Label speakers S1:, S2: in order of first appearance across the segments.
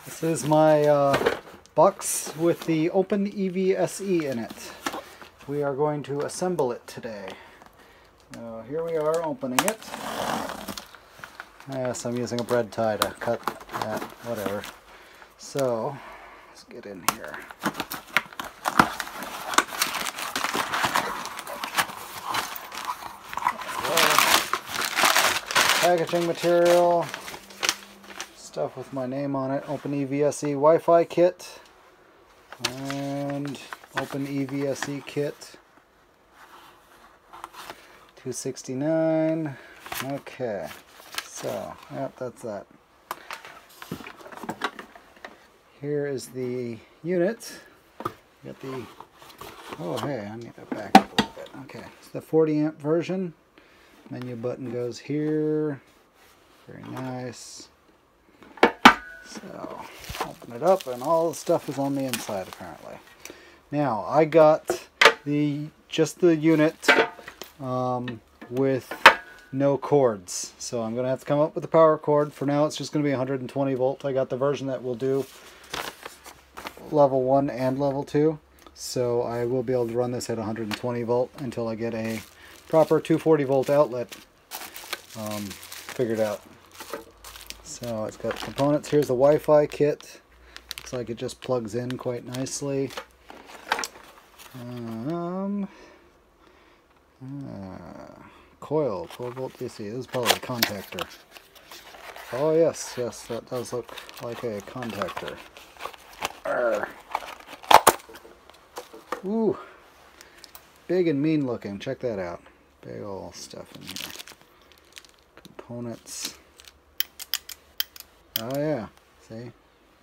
S1: This is my box with the Open EVSE in it. We are going to assemble it today. So here we are opening it. Yes, I'm using a bread tie to cut that, whatever. So, let's get in here. Packaging material, stuff with my name on it, Open EVSE Wi-Fi kit, and Open EVSE kit, $269. Okay, so, yep, that's that. Here is the unit. Got the, oh hey, I need to back up a little bit. Okay, it's the 40 amp version. Menu button goes here. Very nice. So, open it up and all the stuff is on the inside apparently. Now, I got just the unit with no cords. So I'm going to have to come up with a power cord. For now it's just going to be 120 volt. I got the version that will do level 1 and level 2. So I will be able to run this at 120 volt until I get a proper 240 volt outlet figured out. So it's got components. Here's the Wi-Fi kit. Looks like it just plugs in quite nicely. Coil, 12 volt DC. This is probably a contactor. Oh yes, yes, that does look like a contactor. Arr. Ooh, big and mean looking. Check that out. Big old stuff in here. Components. Oh yeah, see?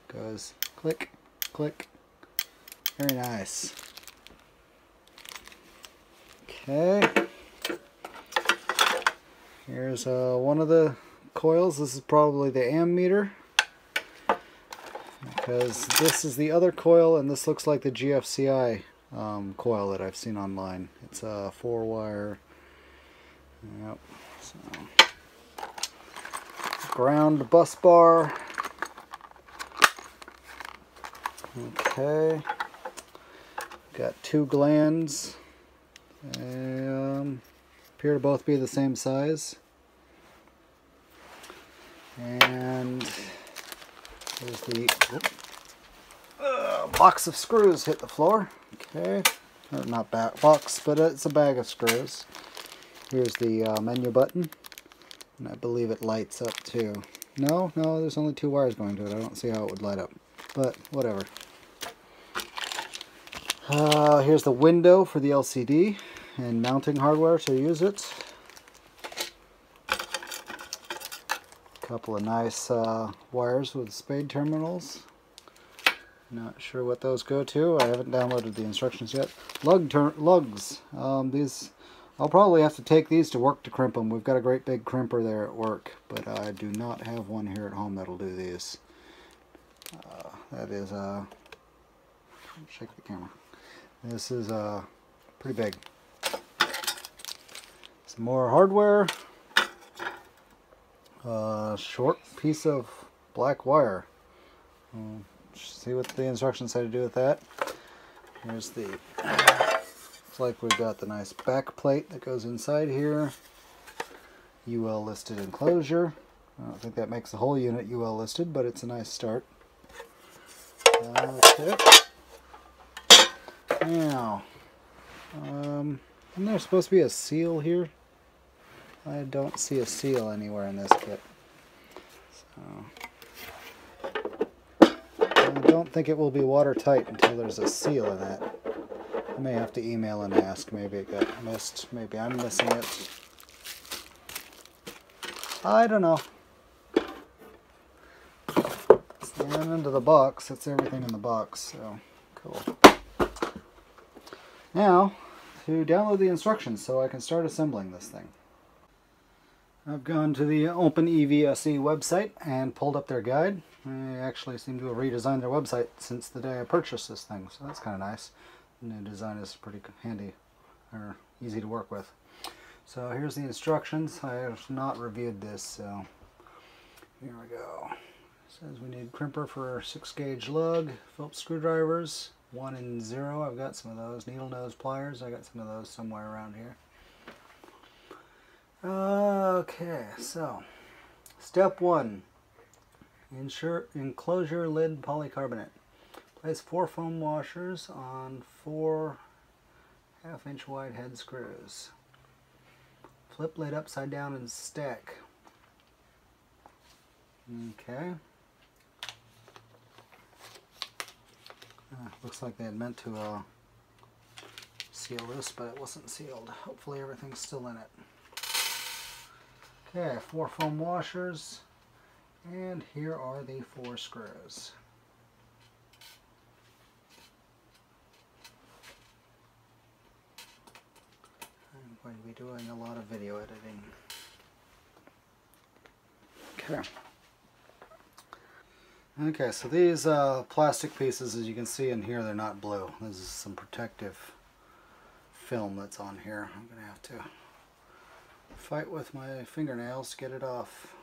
S1: Goes click, click. Very nice. Okay. Here's one of the coils. This is probably the ammeter, because this is the other coil and this looks like the GFCI coil that I've seen online. It's a 4-wire. Yep. So, ground bus bar. Okay. Got 2 glands. Appear to both be the same size. And there's the box of screws hit the floor. Okay, or not box, but it's a bag of screws. Here's the menu button, and I believe it lights up too. No, there's only 2 wires going to it. I don't see how it would light up, but whatever. Here's the window for the LCD and mounting hardware to use it. Couple of nice wires with spade terminals. Not sure what those go to. I haven't downloaded the instructions yet. Lugs. These, I'll probably have to take these to work to crimp them. We've got a great big crimper there at work, but I do not have one here at home that'll do these. That is shake the camera. This is pretty big. Some more hardware. Short piece of black wire. See what the instructions say to do with that. Here's the, looks like we've got the nice back plate that goes inside here. UL listed enclosure. I don't think that makes the whole unit UL listed, but it's a nice start. Okay. Now, isn't there supposed to be a seal here? I don't see a seal anywhere in this kit. So, I don't think it will be watertight until there's a seal in it. I may have to email and ask. Maybe it got missed. Maybe I'm missing it. I don't know. And into the box. That's everything in the box. So, cool. Now, to download the instructions so I can start assembling this thing. I've gone to the Open EVSE website and pulled up their guide. They actually seem to have redesigned their website since the day I purchased this thing, so that's kind of nice. The new design is pretty handy, or easy to work with. So here's the instructions. I have not reviewed this, so here we go. Says we need crimper for 6-gauge lug, Phillips screwdrivers, 1 and 0. I've got some of those. Needle nose pliers. I got some of those somewhere around here. Okay, so step 1. Enclosure lid polycarbonate. Place 4 foam washers on 4 1/2-inch wide head screws. Flip lid upside down and stack. Okay. Looks like they had meant to seal this, but it wasn't sealed. Hopefully everything's still in it. Okay, 4 foam washers, and here are the 4 screws. I'm going to be doing a lot of video editing. Okay. Okay, so these plastic pieces, as you can see in here, they're not blue. This is some protective film that's on here. I'm going to have to fight with my fingernails to get it off.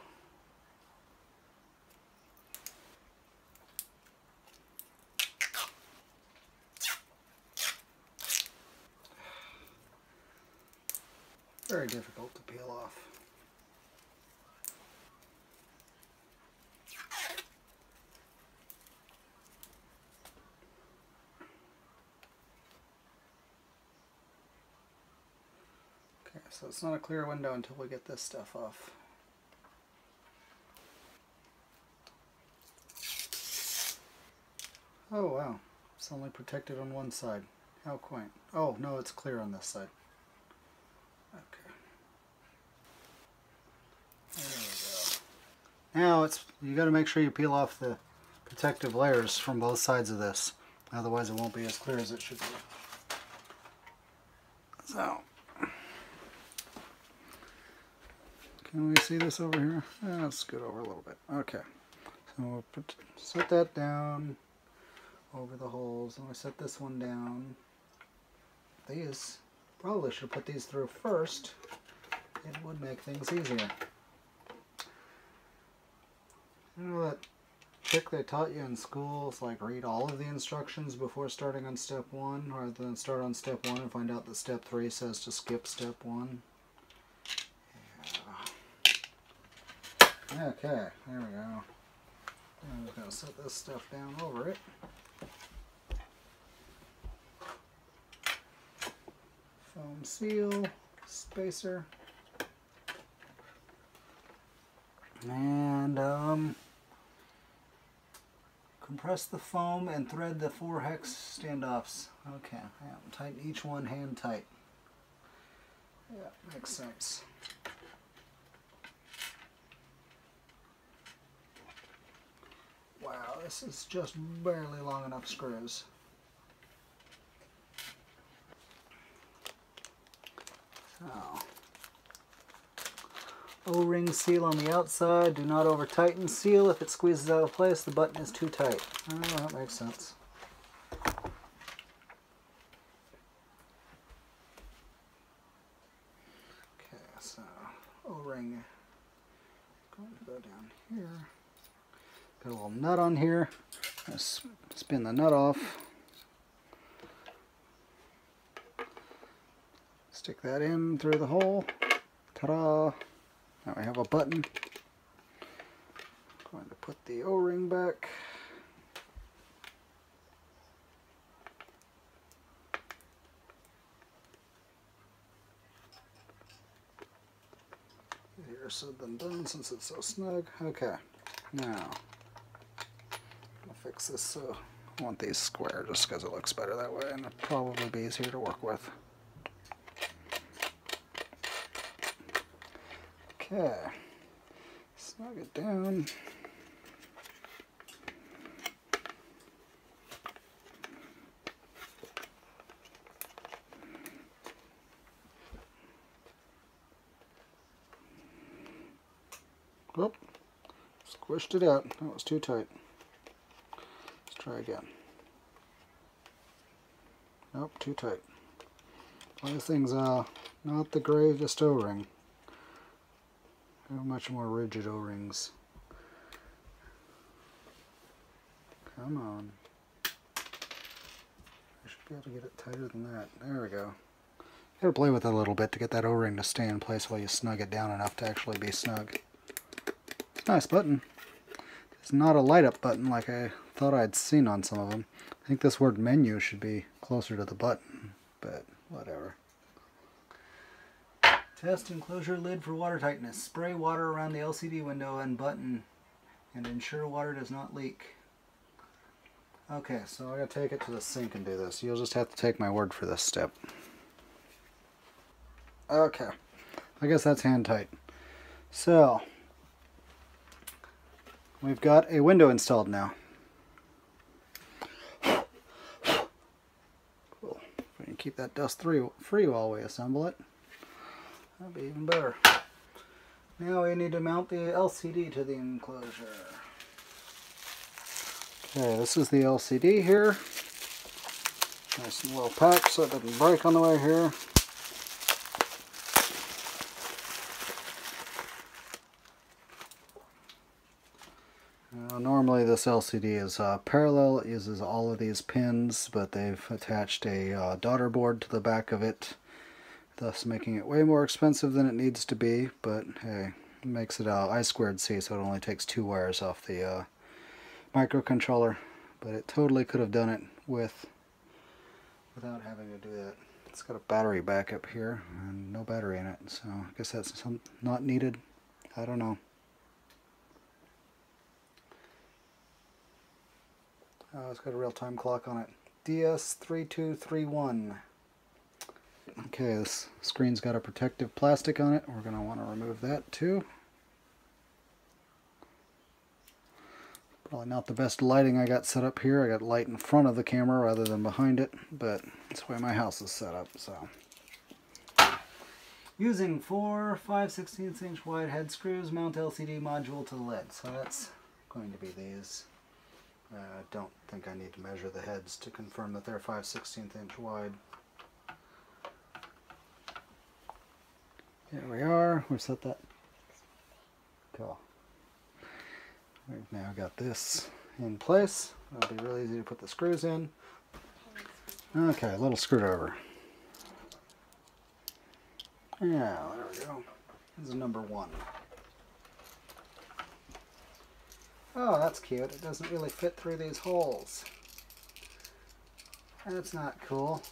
S1: Very difficult to peel off. So it's not a clear window until we get this stuff off. Oh wow, it's only protected on one side. How quaint. Oh no, it's clear on this side. Okay. There we go. Now you got to make sure you peel off the protective layers from both sides of this. Otherwise it won't be as clear as it should be. So. Can we see this over here? Let's scoot over a little bit. Okay. So we'll set that down over the holes. And we set this one down. These, probably should put these through first. It would make things easier. You know that trick they taught you in school? It's like read all of the instructions before starting on step 1, rather than start on step 1 and find out that step 3 says to skip step 1. Okay, there we go. I'm just going to set this stuff down over it. Foam seal, spacer, and compress the foam and thread the 4 hex standoffs. Okay, yeah, tighten each one hand tight. Yeah, makes sense. Wow, this is just barely long enough screws. So, O-ring seal on the outside. Do not over tighten seal. If it squeezes out of place, the button is too tight. Oh, that makes sense. Okay, so O-ring going to go down here. Got a little nut on here. Let's spin the nut off. Stick that in through the hole. Ta-da! Now we have a button. I'm going to put the O-ring back. Easier said than done since it's so snug. Okay, now I'll fix this. So I want these square just because it looks better that way, and it'll probably be easier to work with. Okay, snug it down. Whoop, squished it out. That was too tight. Let's try again. Nope, too tight. Well, this thing's not the greatest O-ring. I have much more rigid O-rings. Come on. I should be able to get it tighter than that. There we go. Gotta play with it a little bit to get that O-ring to stay in place while you snug it down enough to actually be snug. It's a nice button. It's not a light-up button like I thought I'd seen on some of them. I think this word menu should be closer to the button, but whatever. Test enclosure lid for water tightness. Spray water around the LCD window and button and ensure water does not leak. Okay, so I gotta take it to the sink and do this. You'll just have to take my word for this step. Okay, I guess that's hand tight. So, we've got a window installed now. Cool. We can keep that dust free while we assemble it. That'd be even better. Now we need to mount the LCD to the enclosure. Okay, this is the LCD here. Nice and well packed so it doesn't break on the way here. Normally this LCD is parallel. It uses all of these pins, but they've attached a daughter board to the back of it, thus making it way more expensive than it needs to be, but hey, it makes it I2C, so it only takes 2 wires off the microcontroller, but it totally could have done it without having to do that. It's got a battery backup here, and no battery in it, so I guess that's not needed. I don't know. Oh, it's got a real-time clock on it. DS3231. Okay, this screen's got a protective plastic on it. We're going to want to remove that too. Probably not the best lighting I got set up here. I got light in front of the camera rather than behind it, but that's the way my house is set up, so. Using 4 5/16 inch wide head screws, mount LCD module to the lid. So that's going to be these. I don't think I need to measure the heads to confirm that they're 5/16 inch wide. There we are. We've set that. Cool. We've now got this in place. It'll be really easy to put the screws in. Okay, a little screwdriver. Yeah, there we go. This is number 1. Oh, that's cute. It doesn't really fit through these holes. That's not cool.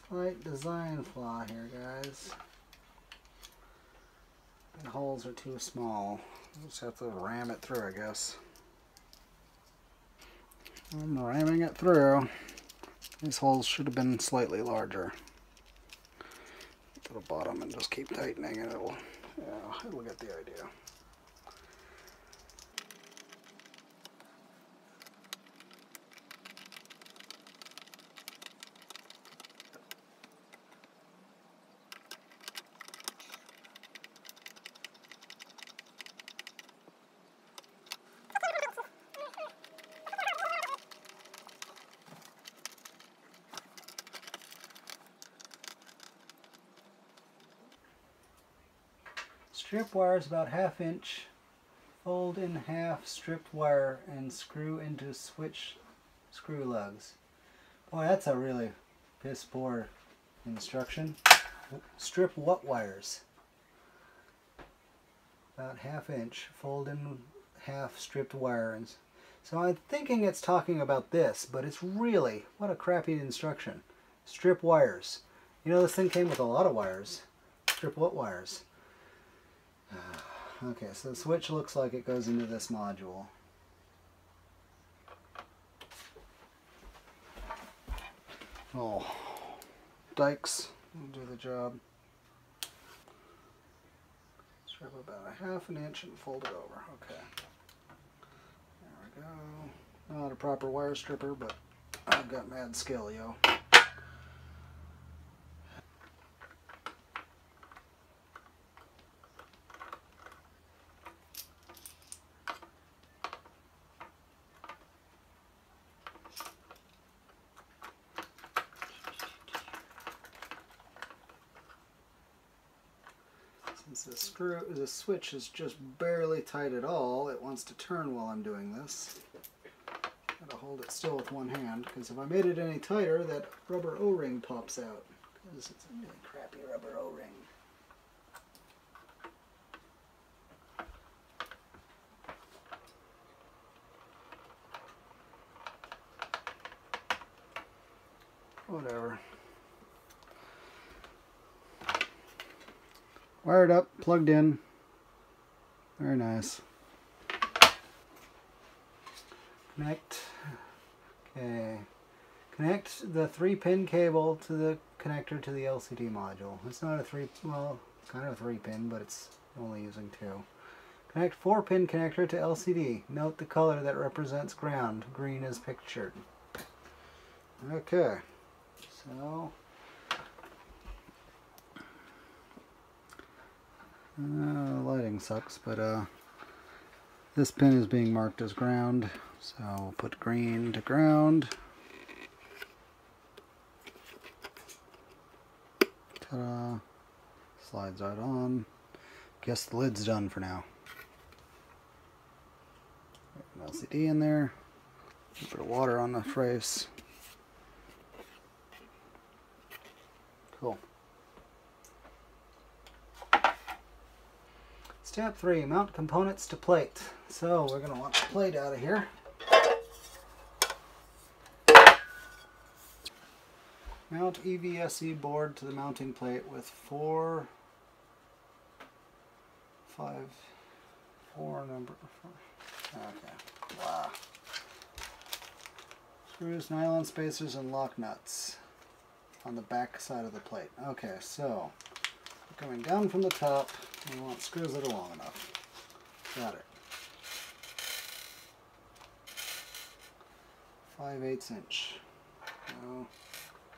S1: Slight design flaw here, guys. The holes are too small. We'll just have to ram it through, I guess. I'm ramming it through. These holes should have been slightly larger. To the bottom and just keep tightening it. It'll get the idea. Strip wires about 1/2 inch, fold in half stripped wire and screw into switch screw lugs. Boy, that's a really piss poor instruction. Strip what wires? About 1/2 inch, fold in half stripped wire. So I'm thinking it's talking about this, but it's really, what a crappy instruction. Strip wires. You know, this thing came with a lot of wires. Strip what wires? Okay, so the switch looks like it goes into this module. Oh, dikes will do the job. Strip about 1/2 inch and fold it over. Okay. There we go. Not a proper wire stripper, but I've got mad skill, yo. Since the switch is just barely tight at all, it wants to turn while I'm doing this. Gotta hold it still with one hand, because if I made it any tighter, that rubber O-ring pops out. Because it's a really crappy rubber O-ring. Whatever. Wired up, plugged in. Very nice. Connect. Okay. Connect the 3-pin cable to the connector to the LCD module. It's not a well, it's kind of a 3-pin, but it's only using 2. Connect 4-pin connector to LCD. Note the color that represents ground. Green is pictured. Okay. So, lighting sucks, but this pin is being marked as ground, so we'll put green to ground. Ta-da! Slides right on. Guess the lid's done for now. An LCD in there. A bit of water on the face. Cool. Step 3, mount components to plate. So we're going to want the plate out of here. Mount EVSE board to the mounting plate with 4 number 4. Okay. Wow. Screws, nylon spacers, and lock nuts on the back side of the plate. Okay, so coming down from the top, we want screws that are long enough. Got it. 5/8 inch. So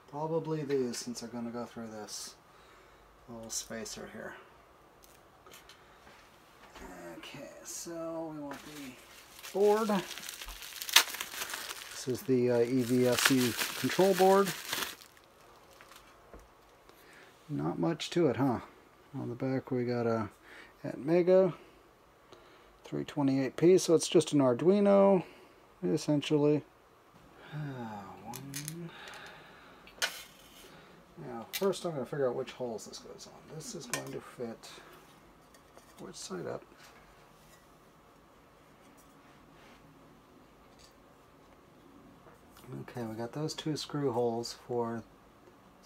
S1: probably these, since they're going to go through this little spacer here. Okay, so we want the board. This is the EVSE control board. Not much to it, huh? On the back we got a Atmega 328p, so it's just an Arduino, essentially. Now, first I'm going to figure out which holes this goes on. This is going to fit which side up? Okay, we got those 2 screw holes for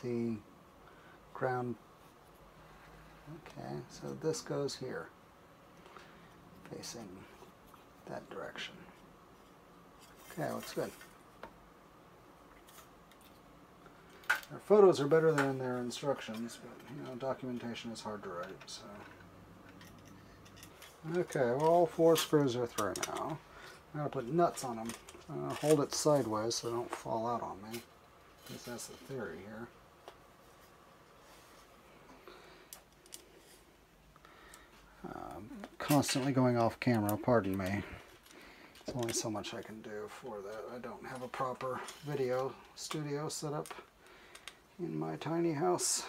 S1: the ground. Okay, so this goes here, facing that direction. Okay, looks good. Their photos are better than their instructions, but you know, documentation is hard to write, so. Okay, well, all 4 screws are through now. I'm going to put nuts on them. I'm going to hold it sideways so they don't fall out on me. At least that's the theory here. Constantly going off camera, pardon me. There's only so much I can do for that. I don't have a proper video studio set up in my tiny house.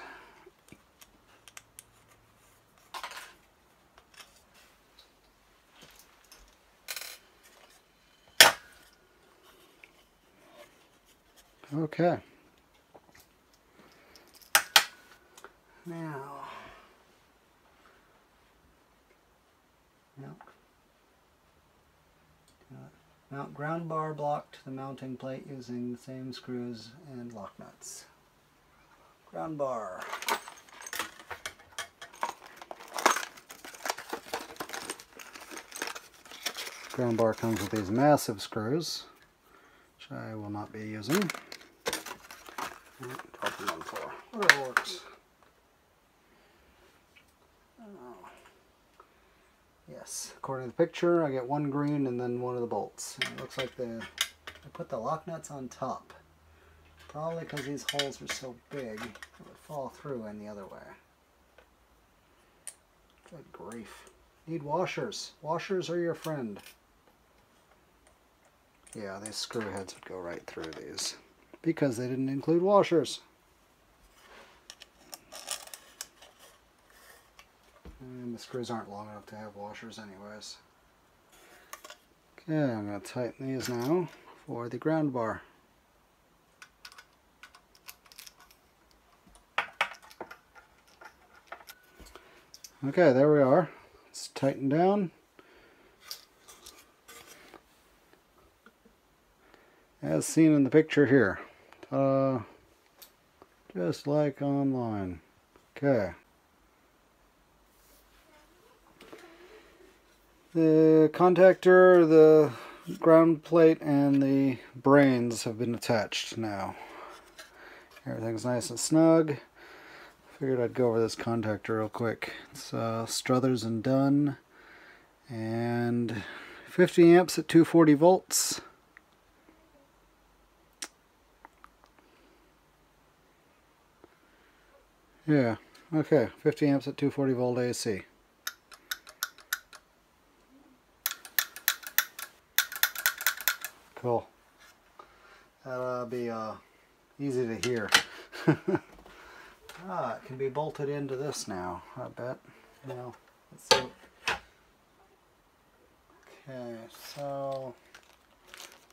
S1: Okay. Now, mount ground bar block to the mounting plate using the same screws and lock nuts. Ground bar. Ground bar comes with these massive screws, which I will not be using. Drop them on the floor. Whatever works. Oh. Yes, according to the picture, I get 1 green and then 1 of the bolts. And it looks like I put the lock nuts on top. Probably because these holes are so big, it would fall through any other way. Good grief. Need washers. Washers are your friend. Yeah, these screw heads would go right through these because they didn't include washers. And the screws aren't long enough to have washers anyways. Okay, I'm going to tighten these now for the ground bar. Okay, there we are. It's tightened down. As seen in the picture here. Just like online. Okay. The contactor, the ground plate, and the brains have been attached now. Everything's nice and snug. Figured I'd go over this contactor real quick. It's Struthers and Dunn, and 50 amps at 240 volts. Yeah, okay, 50 amps at 240 volt AC. Cool. That'll be easy to hear. It can be bolted into this now, I bet. Now, let's see. Okay, so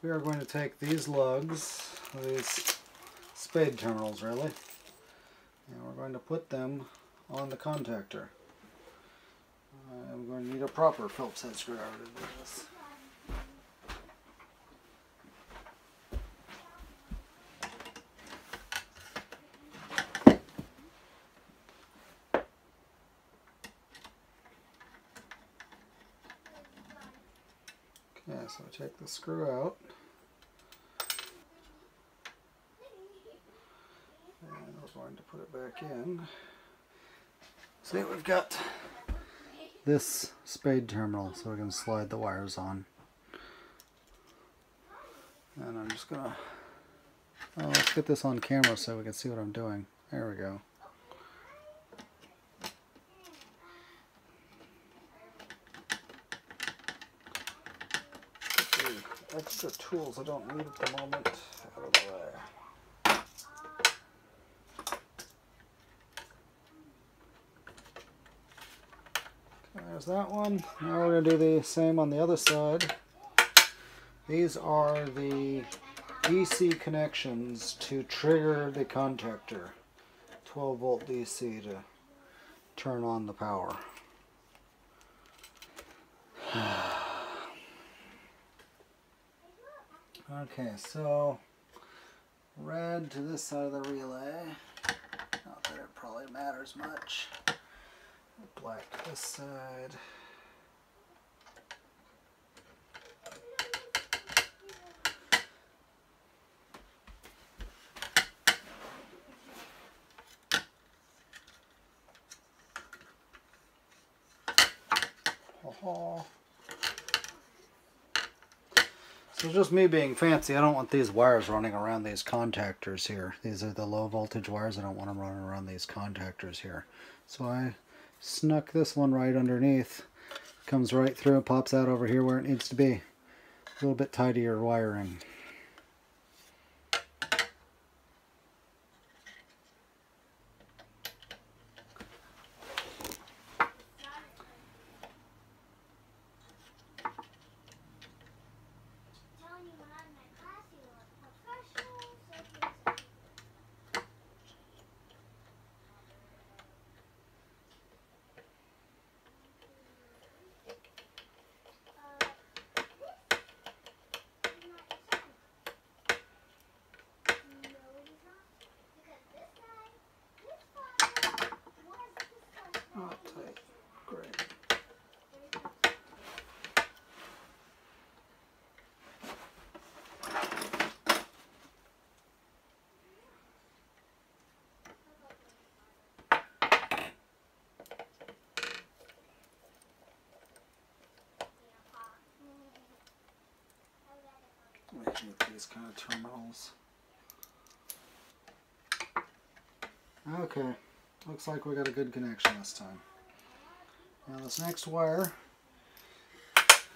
S1: we are going to take these lugs, these spade terminals really, and we're going to put them on the contactor. I'm going to need a proper Phillips head screwdriver to do this. Okay, so I take the screw out, and we're going to put it back in. See, we've got this spade terminal, so we can slide the wires on. And I'm just gonna, let's get this on camera so we can see what I'm doing. There we go. Extra tools I don't need at the moment out of the way. Okay, there's that one. Now we're going to do the same on the other side. These are the DC connections to trigger the contactor. 12 volt DC to turn on the power. Okay, so red to this side of the relay. Not that it probably matters much. Black to this side. So just me being fancy, I don't want these wires running around these contactors here. These are the low voltage wires. I don't want them running around these contactors here. So I snuck this one right underneath. Comes right through and pops out over here where it needs to be. A little bit tidier wiring. Oh, tight. Great. Making these kind of terminals. Okay. Looks like we got a good connection this time. Now this next wire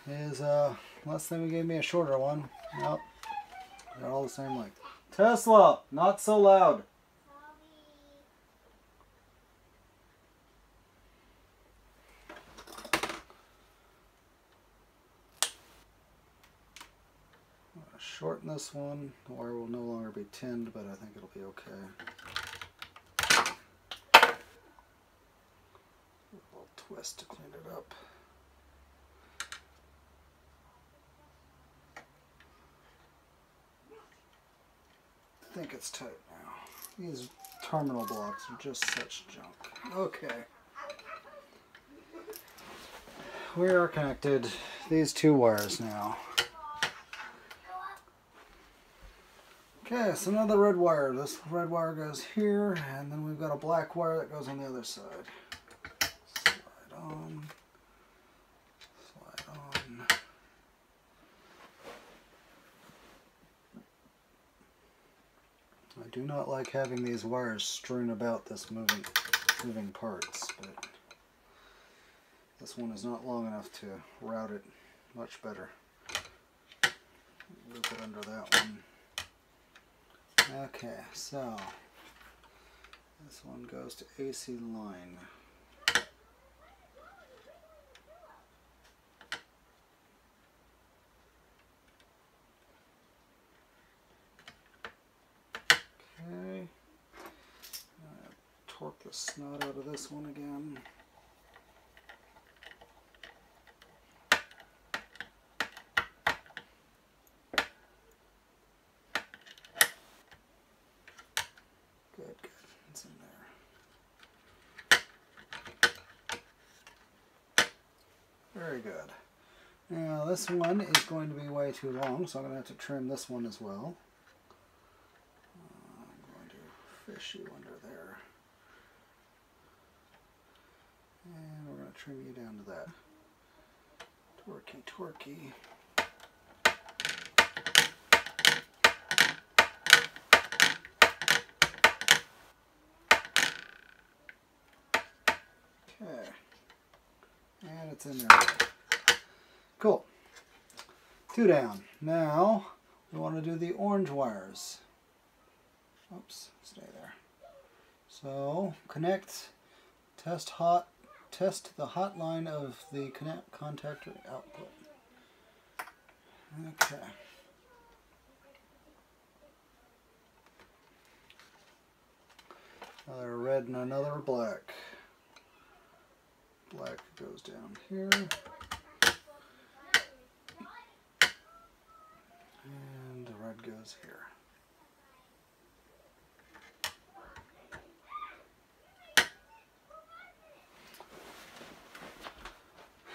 S1: is less than we gave me a shorter one. Nope. They're all the same length. Tesla, not so loud. shorten this one. The wire will no longer be tinned, but I think it'll be okay. A little twist to clean it up. I think it's tight now. These terminal blocks are just such junk. Okay. We are connected these two wires now. Okay, so another red wire. This red wire goes here, and then we've got a black wire that goes on the other side. Slide on. Slide on. I do not like having these wires strewn about this moving parts, but this one is not long enough to route it much better. Loop it under that one. Okay, so this one goes to AC line. Okay, torque the snot out of this one again. Good, it's in there. Very good. Now this one is going to be way too long, so I'm going to have to trim this one as well. I'm going to fish you under there. And we're going to trim you down to that. Torquey, torquey. Okay, and it's in there. Cool. Two down. Now we want to do the orange wires. Oops, stay there. So connect, test the hot line of the contactor output. Okay. Another red and another black. Black goes down here. And the red goes here.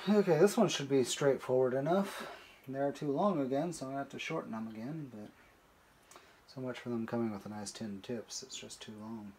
S1: Okay, this one should be straightforward enough. They're too long again, so I'm going to have to shorten them again, but so much for them coming with a nice tin tips, it's just too long.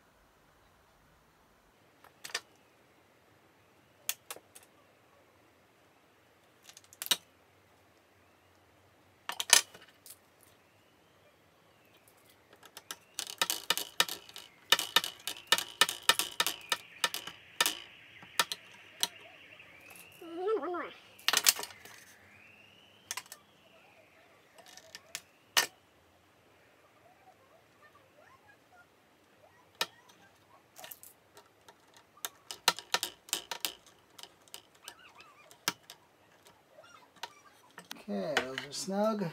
S1: Okay, those are snug.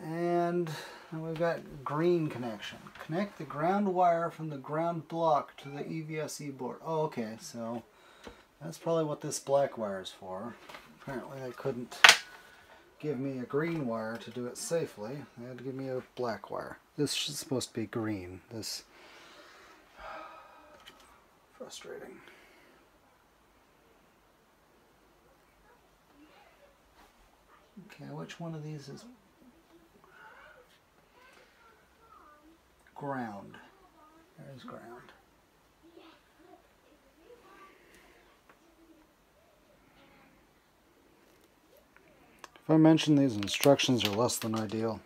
S1: And we've got green connection. Connect the ground wire from the ground block to the EVSE board. Oh, okay, so that's probably what this black wire is for. Apparently they couldn't give me a green wire to do it safely. They had to give me a black wire. This is supposed to be green. This frustrating. Okay, which one of these is ground? There's ground. If I mention these instructions are less than ideal.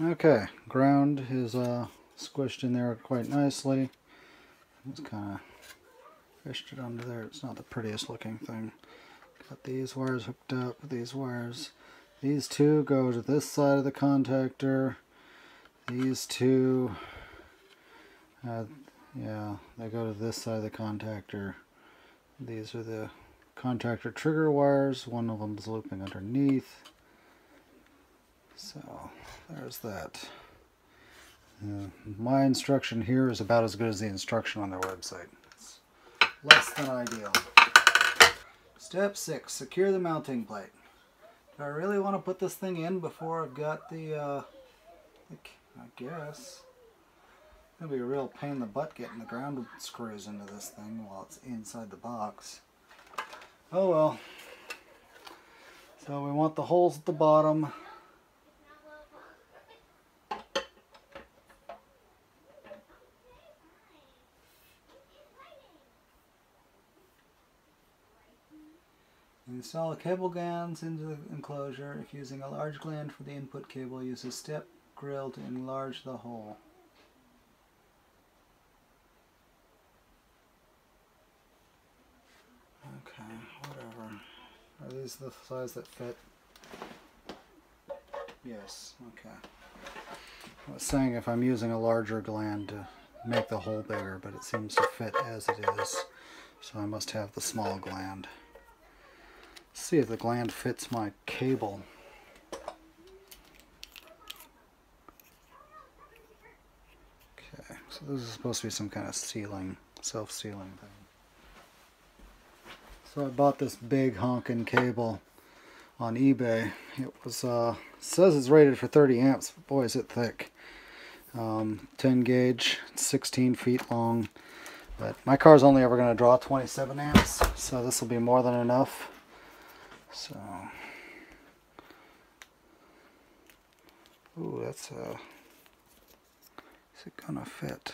S1: Okay, ground is squished in there quite nicely. Just kind of fished it under there. It's not the prettiest looking thing. Got these wires hooked up. These wires. These two go to this side of the contactor. These two, yeah, they go to this side of the contactor. These are the contactor trigger wires. One of them is looping underneath. So there's that. My instruction here is about as good as the instruction on their website. It's less than ideal. Step 6, secure the mounting plate. Do I really want to put this thing in before I've got the I guess. It's going to be a real pain in the butt getting the ground screws into this thing while it's inside the box. Oh well. So we want the holes at the bottom. Install cable glands into the enclosure. If using a large gland for the input cable, use a step grill to enlarge the hole. Okay, whatever. Are these the size that fit? Yes, okay. I was saying if I'm using a larger gland to make the hole bigger, but it seems to fit as it is, so I must have the small gland. Let's see if the gland fits my cable. Okay, so this is supposed to be some kind of sealing, self-sealing thing. So I bought this big honkin' cable on eBay. It was says it's rated for 30 amps, but boy is it thick. 10 gauge, 16 feet long, but my car's only ever going to draw 27 amps, so this will be more than enough. So, ooh, that's is it gonna fit?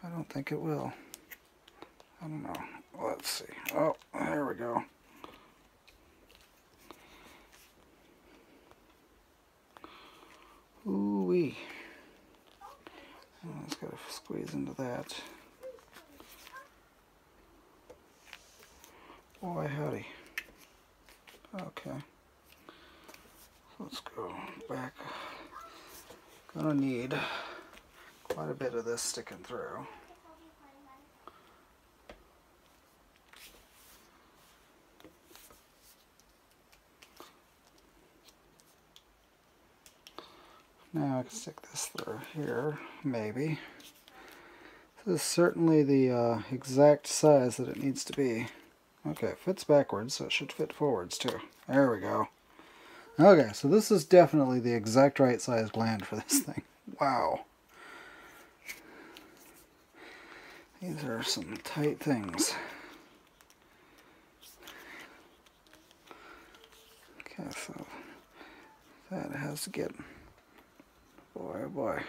S1: I don't think it will. I don't know. Let's see. Oh, there we go. Ooh-wee. Oh, it's got to squeeze into that. Boy, howdy. Okay. Let's go back. Gonna need quite a bit of this sticking through. Now I can stick this through here, maybe. This is certainly the exact size that it needs to be. Okay, it fits backwards, so it should fit forwards too. There we go. Okay, so this is definitely the exact right size gland for this thing. Wow. These are some tight things. Okay, so that has to get... Boy, oh boy.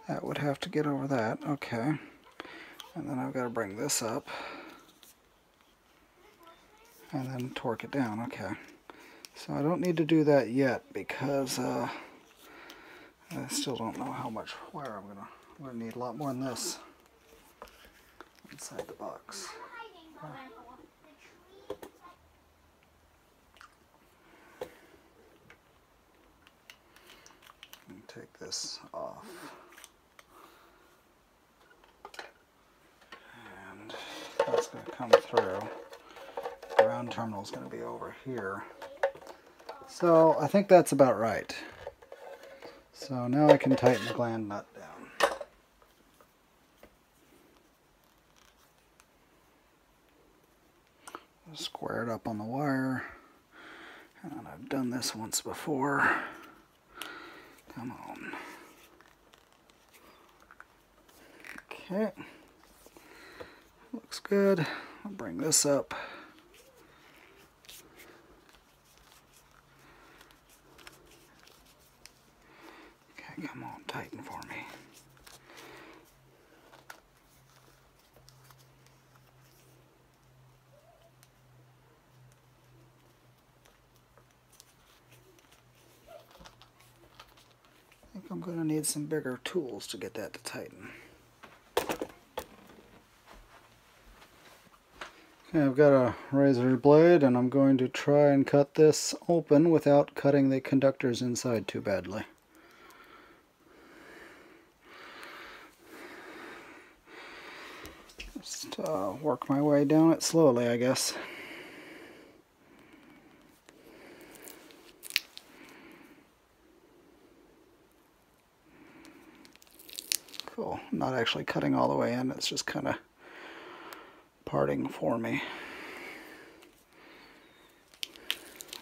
S1: That would have to get over that. Okay. And then I've got to bring this up. And then torque it down. Okay. So I don't need to do that yet because I still don't know how much wire I'm gonna need a lot more than this inside the box. Take this off. And that's going to come through. The ground terminal is going to be over here. So I think that's about right. So now I can tighten the gland nut down. Square it up on the wire. And I've done this once before. Come on. Okay. Looks good. I'll bring this up. Okay, come on, tighten for me. I think I'm going to need some bigger tools to get that to tighten. Okay, I've got a razor blade and I'm going to try and cut this open without cutting the conductors inside too badly. Just work my way down it slowly, I guess. Cool. I'm not actually cutting all the way in, it's just kind of parting for me.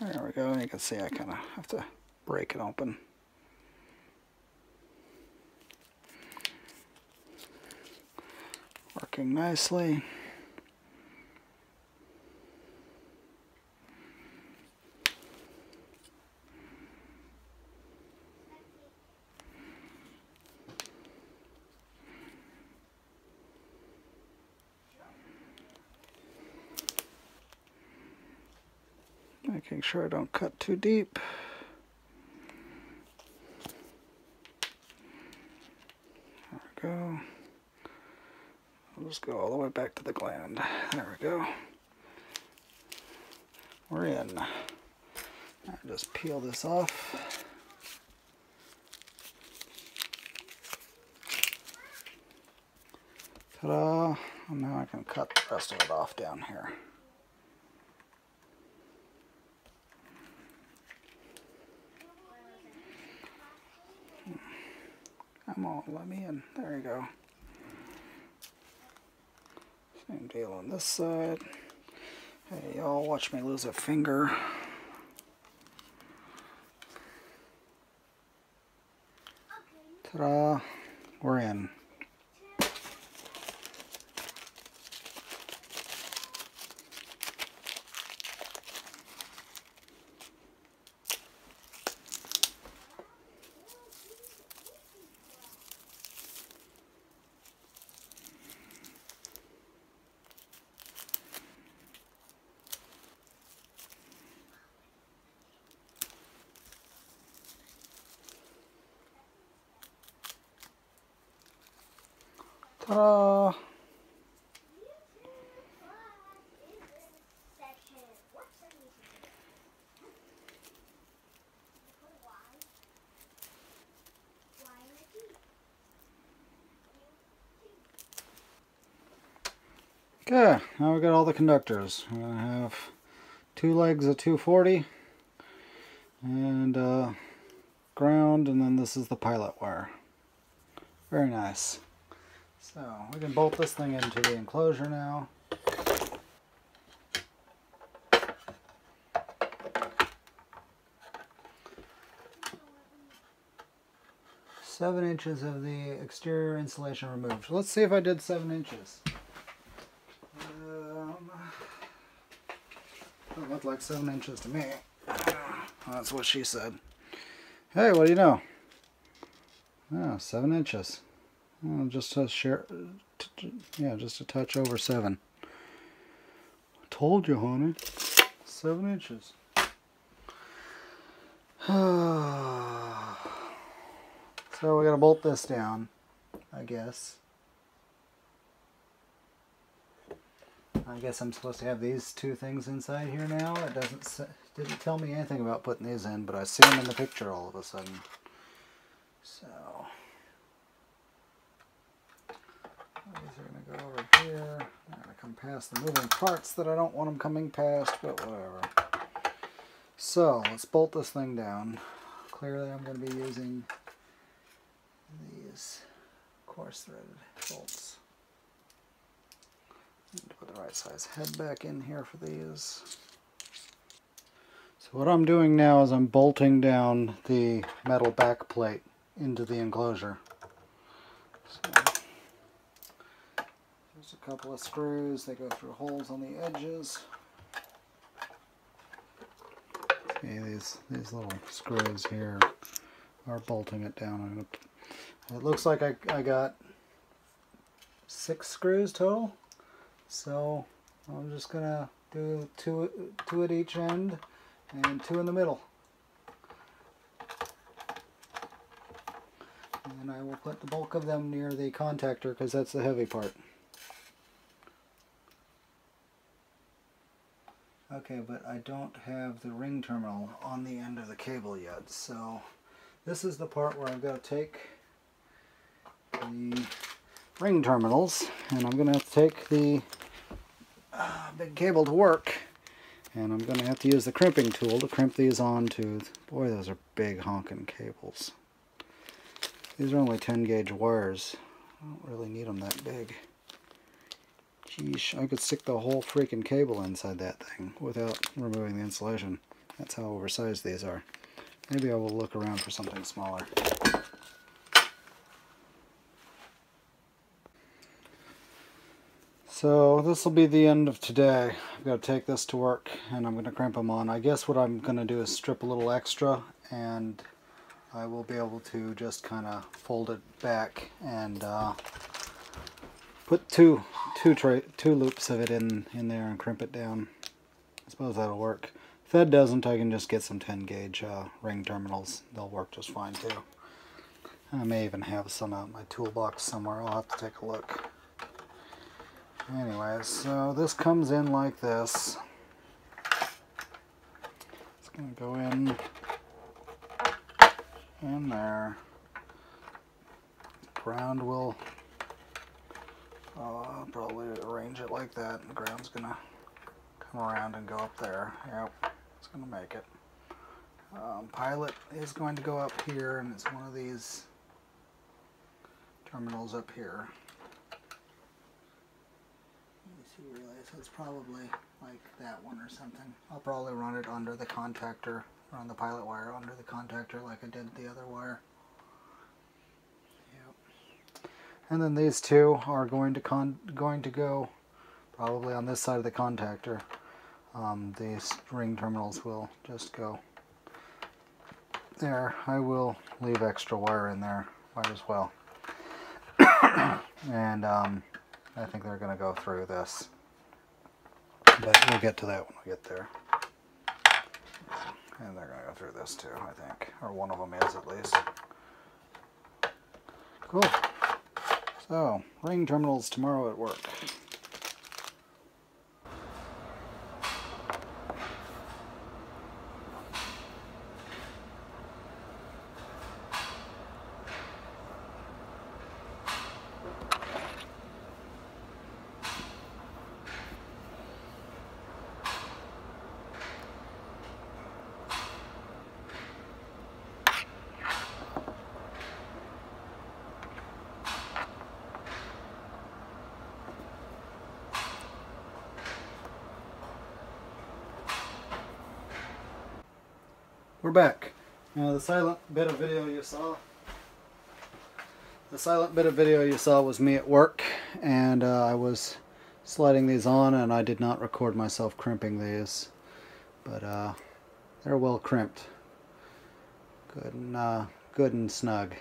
S1: There we go. You can see I kind of have to break it open. Working nicely. Making sure I don't cut too deep. There we go. I'll just go all the way back to the gland. There we go. We're in. I'll just peel this off. Ta-da! And now I can cut the rest of it off down here. Come on, let me in. There you go. Same deal on this side. Hey, y'all, watch me lose a finger. Ta-da! We're in. Ta-da! Okay, now we got all the conductors. We're going to have 2 legs of 240 and ground, and then this is the pilot wire. Very nice. So we can bolt this thing into the enclosure now. Seven inches of the exterior insulation removed. Let's see if I did 7 inches. Doesn't look like 7 inches to me. That's what she said. Hey, what do you know? Oh, 7 inches. Oh, just a just a touch over 7. I told you, honey. 7 inches. So we gotta bolt this down, I guess. I guess I'm supposed to have these 2 things inside here now. It didn't tell me anything about putting these in, but I see them in the picture all of a sudden. So these are going to go over here. I'm going to come past the moving parts that I don't want them coming past, but whatever. So let's bolt this thing down. Clearly I'm going to be using these coarse threaded bolts. Need to put the right size head back in here for these. So what I'm doing now is I'm bolting down the metal back plate into the enclosure. So there's a couple of screws. They go through holes on the edges. See, these little screws here are bolting it down. It looks like I got 6 screws total. So I'm just gonna do two at each end and 2 in the middle. And I will put the bulk of them near the contactor because that's the heavy part. Okay, but I don't have the ring terminal on the end of the cable yet, so this is the part where I've got to take the ring terminals, and I'm going to have to take the big cable to work, and I'm going to have to use the crimping tool to crimp these onto. Boy, those are big honking cables. These are only 10 gauge wires. I don't really need them that big. Geesh, I could stick the whole freaking cable inside that thing without removing the insulation. That's how oversized these are. Maybe I will look around for something smaller. So this will be the end of today. I've got to take this to work and I'm going to crimp them on. I guess what I'm going to do is strip a little extra, and I will be able to just kind of fold it back and put two loops of it in there and crimp it down. I suppose that'll work. If that doesn't, I can just get some 10 gauge ring terminals. They'll work just fine too. I may even have some out in my toolbox somewhere. I'll have to take a look. Anyways, so this comes in like this. It's going to go in there. Ground will probably arrange it like that, and the ground's going to come around and go up there. Yep, it's going to make it. Pilot is going to go up here, and it's one of these terminals up here. Relay, so it's probably like that one or something. I'll probably run it under the contactor, run the pilot wire under the contactor like I did the other wire. Yep. And then these two are going to go probably on this side of the contactor. These ring terminals will just go there. I will leave extra wire in there, might as well. And I think they're going to go through this, but we'll get to that when we get there. And they're going to go through this too, I think, or one of them is at least. Cool. So, ring terminals tomorrow at work. We're back. Now the silent bit of video you saw was me at work, and I was sliding these on, and I did not record myself crimping these, but they're well crimped, good and snug.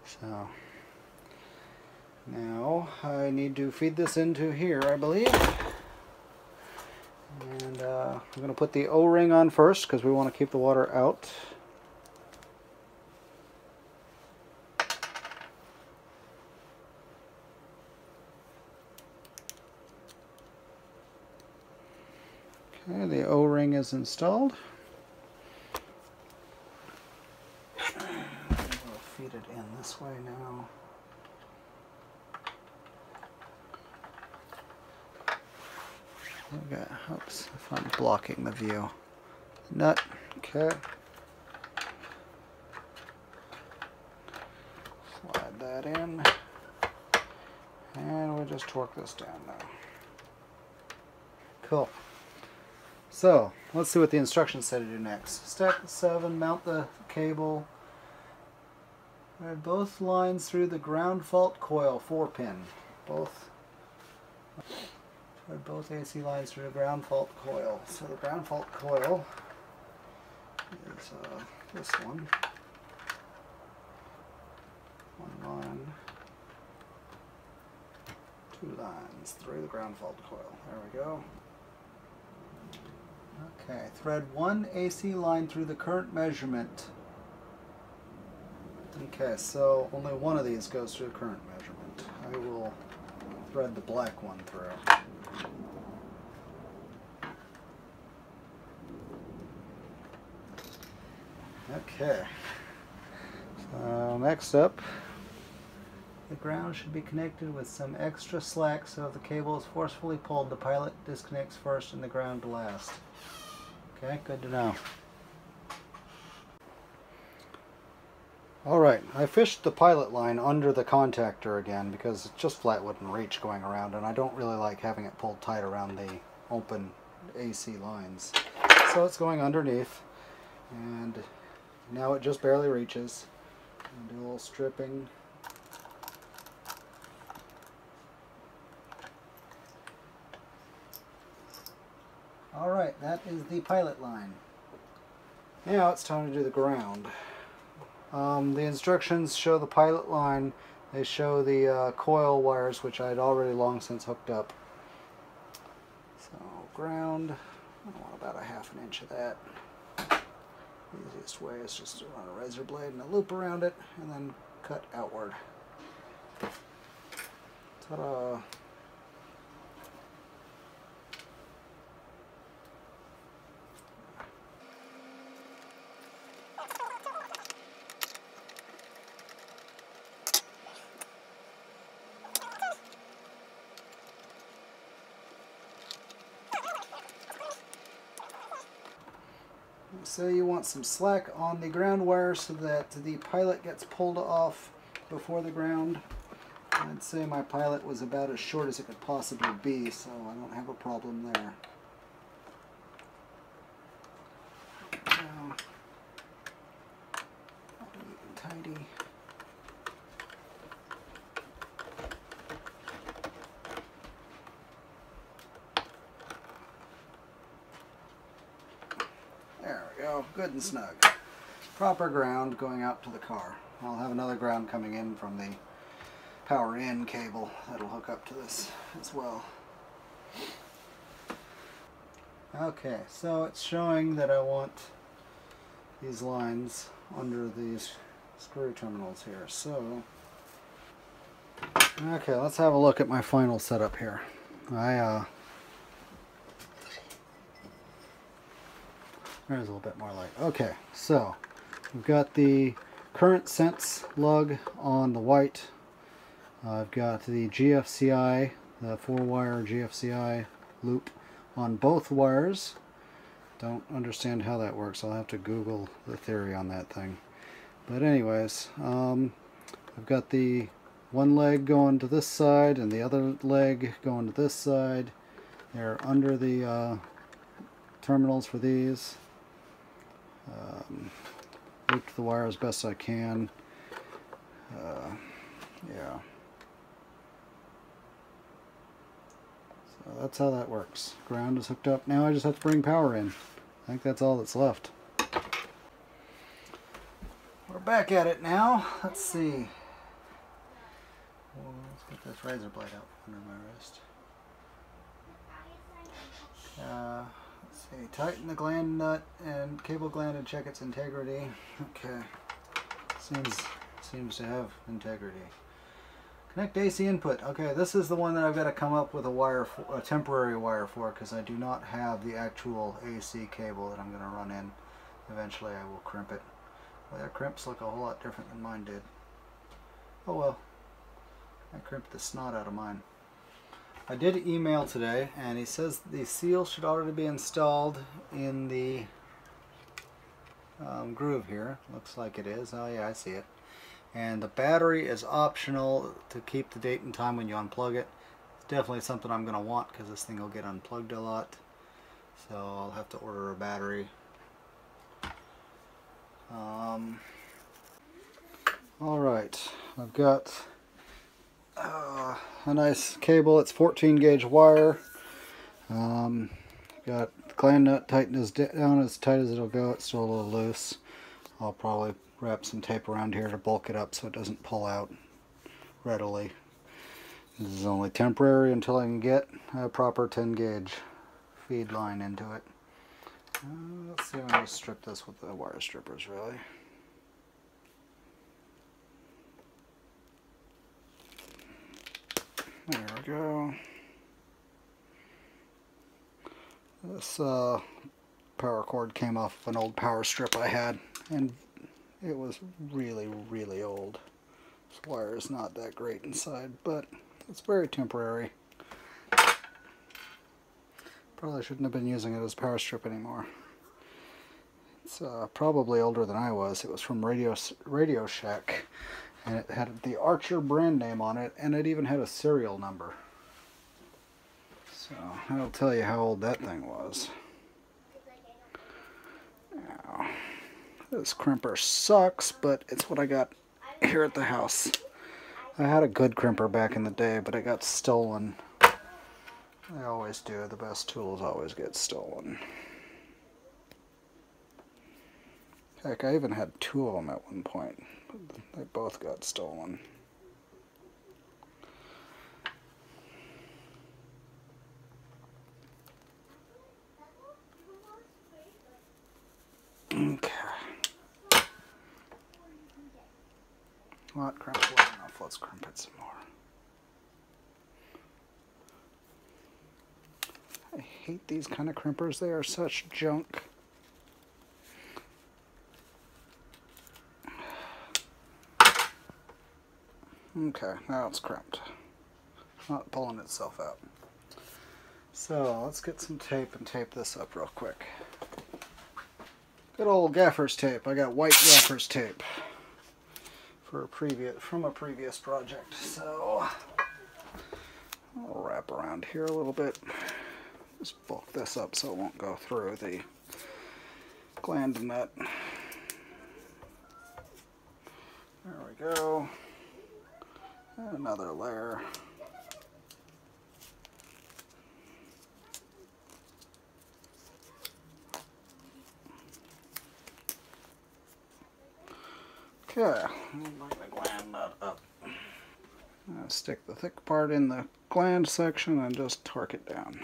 S1: So now I need to feed this into here, I believe. And I'm going to put the O-ring on first because we want to keep the water out. Okay, the O-ring is installed. We'll feed it in this way now. Okay, oops, if I'm blocking the view. Nut, okay. Slide that in. And we'll just torque this down now. Cool. So, let's see what the instructions say to do next. Stack the 7, mount the cable. Thread both lines through the ground fault coil, 4-pin. Thread both AC lines through the ground fault coil. So the ground fault coil is this one. One line, 2 lines through the ground fault coil. There we go. Okay, thread 1 AC line through the current measurement. Okay, so only one of these goes through the current measurement. I will thread the black one through. Okay. So next up, the ground should be connected with some extra slack, so if the cable is forcefully pulled, the pilot disconnects first and the ground last. Okay, good to know. Alright, I fished the pilot line under the contactor again because it's just flat wooden reach going around, and I don't really like having it pulled tight around the open AC lines. So it's going underneath, and now it just barely reaches. And do a little stripping. Alright, that is the pilot line. Now it's time to do the ground. The instructions show the pilot line. They show the coil wires, which I had already long since hooked up. So ground, I want about a ½ inch of that. The easiest way is just to run a razor blade and a loop around it, and then cut outward. Ta-da! So you want some slack on the ground wire so that the pilot gets pulled off before the ground. I'd say my pilot was about as short as it could possibly be, so I don't have a problem there. Now, neat and tidy. There we go, good and snug. Proper ground going out to the car. I'll have another ground coming in from the power in cable that'll hook up to this as well. Okay, so it's showing that I want these lines under these screw terminals here. So, okay, let's have a look at my final setup here. There's a little bit more light. Okay, so we've got the current sense lug on the white. I've got the GFCI, the 4-wire GFCI loop on both wires. Don't understand how that works. I'll have to Google the theory on that thing. But anyways, I've got the one leg going to this side and the other leg going to this side. They're under the terminals for these. Looped the wire as best I can. Yeah. So that's how that works. Ground is hooked up. Now I just have to bring power in. I think that's all that's left. We're back at it now. Let's see. Well, let's get this razor blade out under my wrist. Let's see. Tighten the gland nut and cable gland and check its integrity. Okay. Seems to have integrity. Connect AC input. Okay, this is the one that I've got to come up with a temporary wire for, because I do not have the actual AC cable that I'm going to run in. Eventually I will crimp it. Well, their crimps look a whole lot different than mine did. Oh well. I crimped the snot out of mine. I did email today, and he says the seal should already be installed in the groove here. Looks like it is. Oh yeah, I see it. And the battery is optional to keep the date and time when you unplug it. It's definitely something I'm going to want because this thing will get unplugged a lot. So I'll have to order a battery. Alright, I've got a nice cable. It's 14 gauge wire. Got the gland nut tightened down as tight as it'll go. It's still a little loose. I'll probably wrap some tape around here to bulk it up so it doesn't pull out readily. This is only temporary until I can get a proper 10 gauge feed line into it. Let's see if I can strip this with the wire strippers, really. There we go. This power cord came off of an old power strip I had. and it was really, really old. This wire is not that great inside, but it's very temporary. Probably shouldn't have been using it as power strip anymore. It's probably older than I was. It was from Radio Shack, and it had the Archer brand name on it, and it even had a serial number. So that'll tell you how old that thing was. Now, this crimper sucks, but it's what I got here at the house. I had a good crimper back in the day, but it got stolen. They always do. The best tools always get stolen. Heck, I even had two of them at one point. They both got stolen. Okay. Well, that crimped well enough. Let's crimp it some more. I hate these kind of crimpers. They are such junk. Okay, now it's crimped. Not pulling itself out. So let's get some tape and tape this up real quick. Good old gaffer's tape. I got white gaffer's tape from a previous project. So I'll wrap around here a little bit. Just bulk this up so it won't go through the gland nut. There we go. And another layer. Okay, bring the gland nut up. Now stick the thick part in the gland section and just torque it down.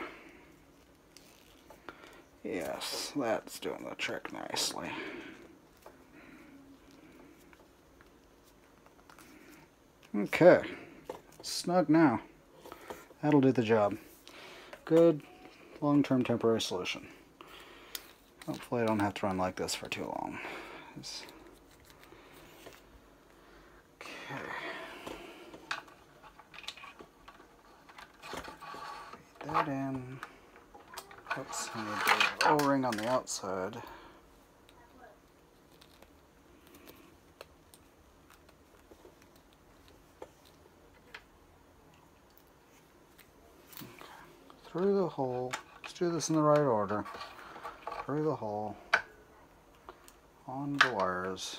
S1: Yes, that's doing the trick nicely. Okay, snug now. That'll do the job. Good long-term temporary solution. Hopefully I don't have to run like this for too long. Okay. Feed that in. Oops, I need the O-ring on the outside. Through the hole. Let's do this in the right order. Through the hole. On the wires.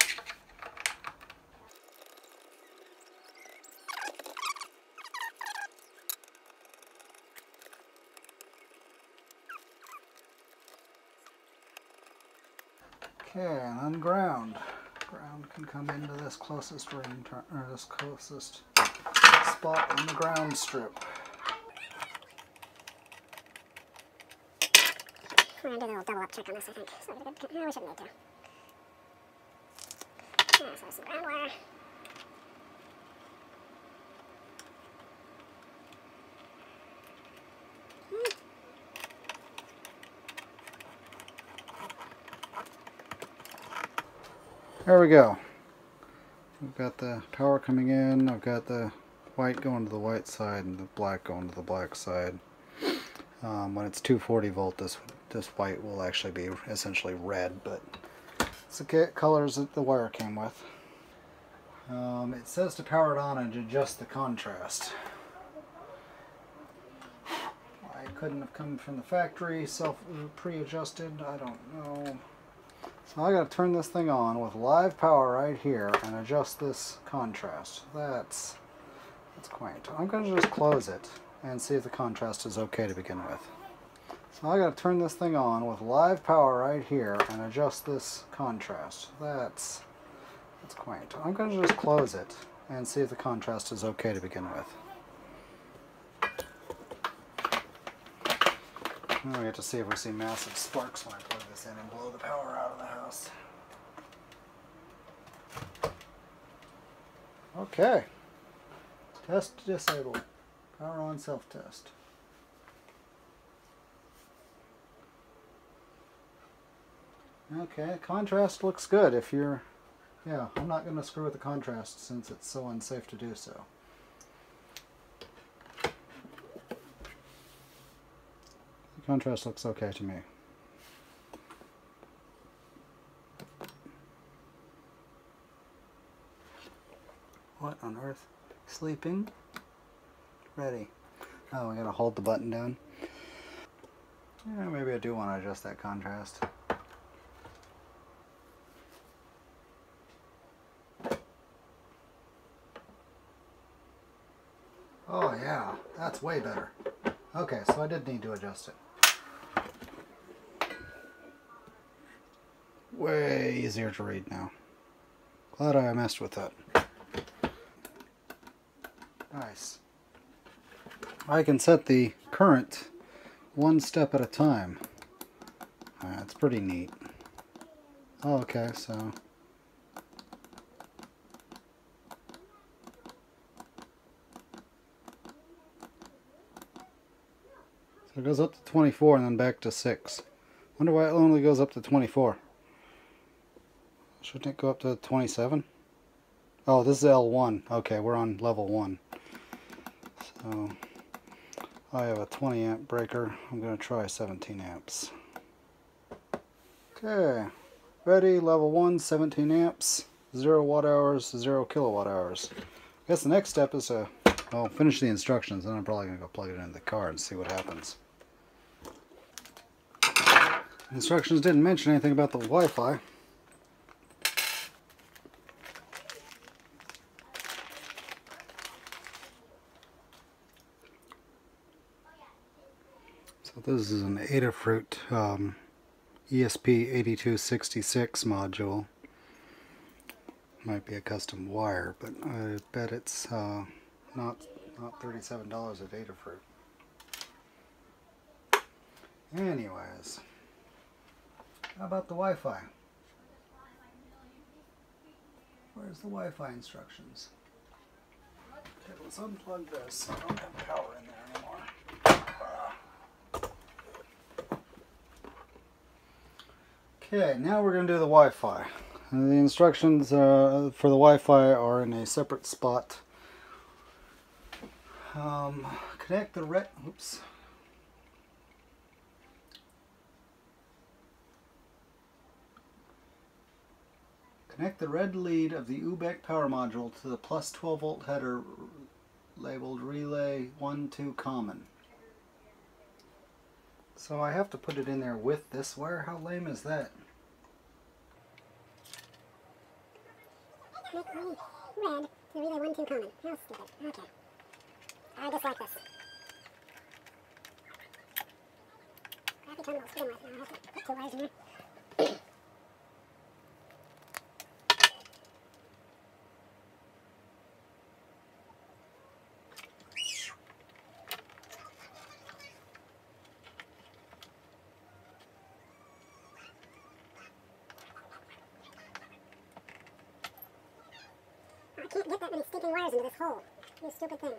S1: Okay, and then ground. Ground can come into this closest ring, or this closest spot on the ground strip.
S2: We're going to do a little double up check on this, I think. So we shouldn't need to. So some ground wire.
S1: There we go. We've got the power coming in. I've got the white going to the white side and the black going to the black side. When it's 240 volt, this white will actually be essentially red, but it's the colors that the wire came with. It says to power it on and adjust the contrast. Why it couldn't have come from the factory, pre-adjusted, I don't know. So I gotta turn this thing on with live power right here and adjust this contrast. That's quaint. I'm gonna just close it and see if the contrast is okay to begin with. So I gotta turn this thing on with live power right here and adjust this contrast. That's quaint. I'm gonna just close it and see if the contrast is okay to begin with. Now we get to see if we see massive sparks when I plug this in and blow the power out of the house. Okay. Test disabled. Power on self-test. Okay, contrast looks good if you're... Yeah, I'm not going to screw with the contrast since it's so unsafe to do so. The contrast looks okay to me. What on earth? Sleeping? Ready. Oh, we gotta hold the button down. Yeah, maybe I do want to adjust that contrast. Oh yeah, that's way better. Okay, so I did need to adjust it. Way easier to read now. Glad I messed with that. Nice. I can set the current one step at a time. That's pretty neat. Oh, okay, so it goes up to 24 and then back to 6. Wonder why it only goes up to 24. Shouldn't it go up to 27? Oh, this is L1. Okay, we're on level 1. So I have a 20 amp breaker. I'm going to try 17 amps. Okay, ready, level 1, 17 amps, 0 watt hours, 0 kilowatt hours. I guess the next step is to, well, finish the instructions, and I'm probably going to go plug it into the car and see what happens. Instructions didn't mention anything about the Wi-Fi. So this is an Adafruit ESP8266 module. Might be a custom wire, but I bet it's not $37 at Adafruit. Anyways, how about the Wi-Fi? Where's the Wi-Fi instructions? Okay, let's unplug this. I don't have power in there anymore. Okay, now we're going to do the Wi-Fi. The instructions for the Wi-Fi are in a separate spot. Connect the Connect the red lead of the UBEC power module to the plus 12 volt header labeled relay 1-2 common. So I have to put it in there with this wire? How lame is that?
S2: Make me red to relay 1-2 common. How stupid. Okay. I dislike this. Crappy terminals to begin with. I'll have to put 2 wires in here. I can't get that many stinking wires into this hole. You stupid thing.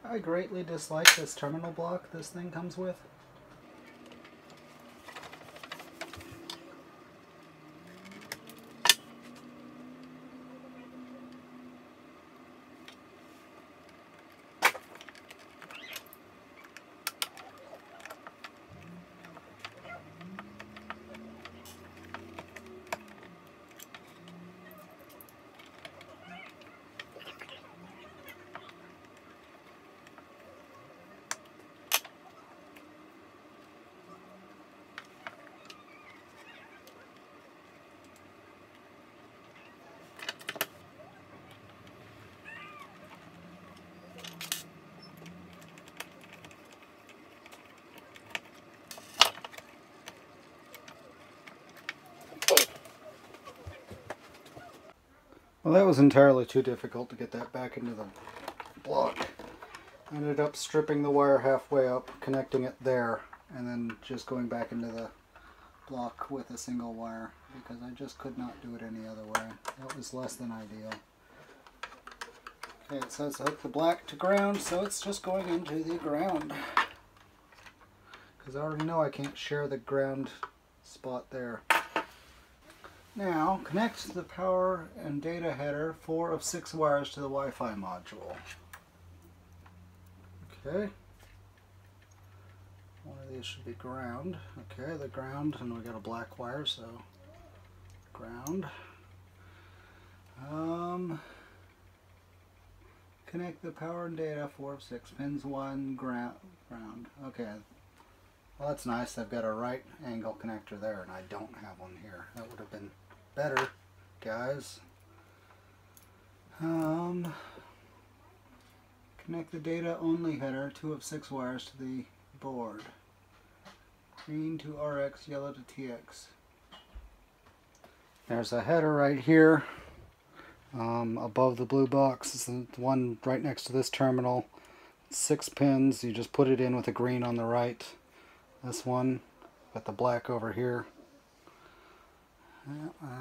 S1: I greatly dislike this terminal block this thing comes with. Well, that was entirely too difficult to get that back into the block. I ended up stripping the wire halfway up, connecting it there, and then just going back into the block with a single wire because I just could not do it any other way. That was less than ideal. Okay, it says hook the black to ground, so it's just going into the ground. Because I already know I can't share the ground spot there. Now, connect the power and data header 4 of 6 wires to the Wi-Fi module. Okay. One of these should be ground. Okay, the ground, and we got a black wire, so ground. Connect the power and data 4 of 6 pins 1 ground. Okay. Well, that's nice. They've got a right angle connector there, and I don't have one here. That would have been better, guys. Connect the data only header 2 of 6 wires to the board. Green to RX, yellow to TX. There's a header right here. Above the blue box is the one right next to this terminal. 6 pins. You just put it in with the green on the right. This one, got the black over here.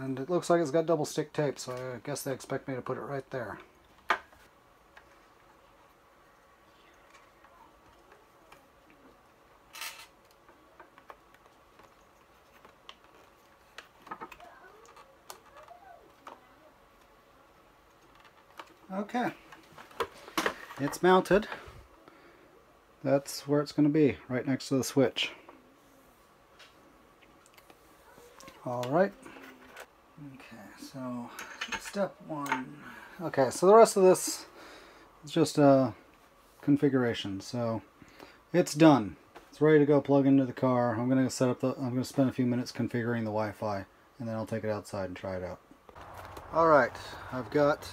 S1: And it looks like it's got double stick tape, so I guess they expect me to put it right there. Okay, it's mounted. That's where it's going to be, right next to the switch. Alright. Okay, so step 1. Okay, so the rest of this is just a configuration. So it's done. It's ready to go plug into the car. I'm going to set up I'm going to spend a few minutes configuring the Wi-Fi, and then I'll take it outside and try it out. Alright, I've got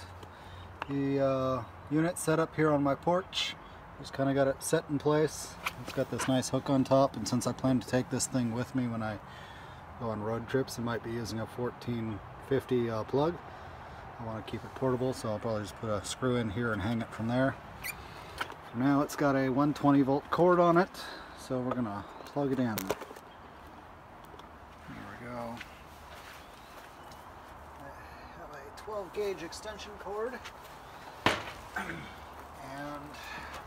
S1: the unit set up here on my porch. Just kind of got it set in place. It's got this nice hook on top, and since I plan to take this thing with me when I go on road trips, I might be using a 1450 plug. I want to keep it portable, so I'll probably just put a screw in here and hang it from there. For now, it's got a 120 volt cord on it, so we're going to plug it in. There we go. I have a 12 gauge extension cord, and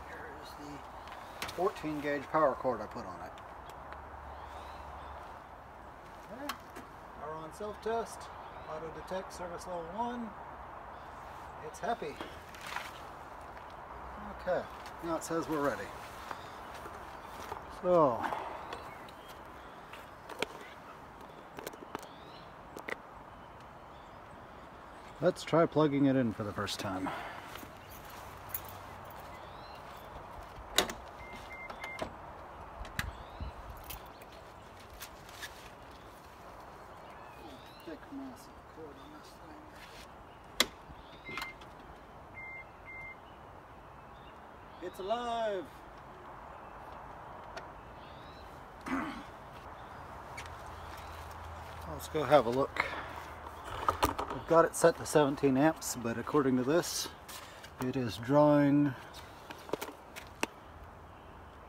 S1: here's the 14 gauge power cord I put on it. Okay. Power on self-test, auto detect service level 1. It's happy. Okay, now it says we're ready. So, let's try plugging it in for the first time. Thick, massive cord on this thing. It's alive! Let's go have a look. I've got it set to 17 amps, but according to this, it is drawing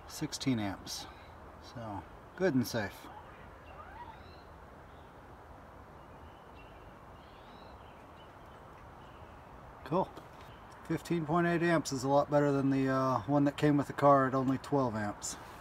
S1: 16 amps. So, good and safe. Cool. 15.8 amps is a lot better than the one that came with the car at only 12 amps.